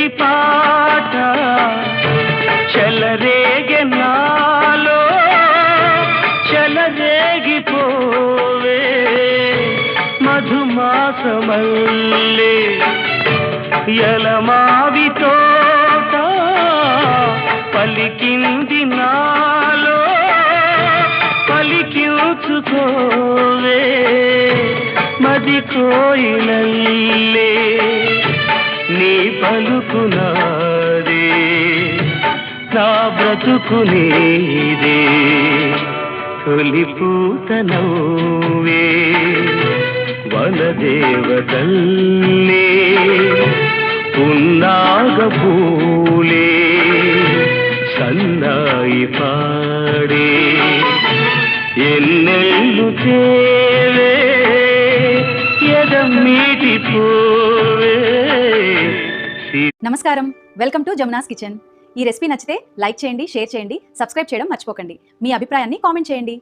తీయటి పాట చెలరేగే నాలో చెలరేగిపోవే మధుమాసమల్లే ఎలమావి తోట పలికింది నాలో పలికించుకోవే మది కోయిలల్లే నీ పలుకునాదే నా బ్రతుకు నీదే తొలి పూత నవ్వే వనదేవతల్లే పున్నాగ పూలే సన్నాయి పాడే ఎన్నెల్లు తేవే ఎదమ్మీటి పోవే. నమస్కారం, వెల్కమ్ టు జమునాస్ కిచెన్. ఈ రెసిపీ నచ్చితే లైక్ చేయండి, షేర్ చేయండి, సబ్స్క్రైబ్ చేయడం మర్చిపోకండి. మీ అభిప్రాయాన్ని కామెంట్ చేయండి.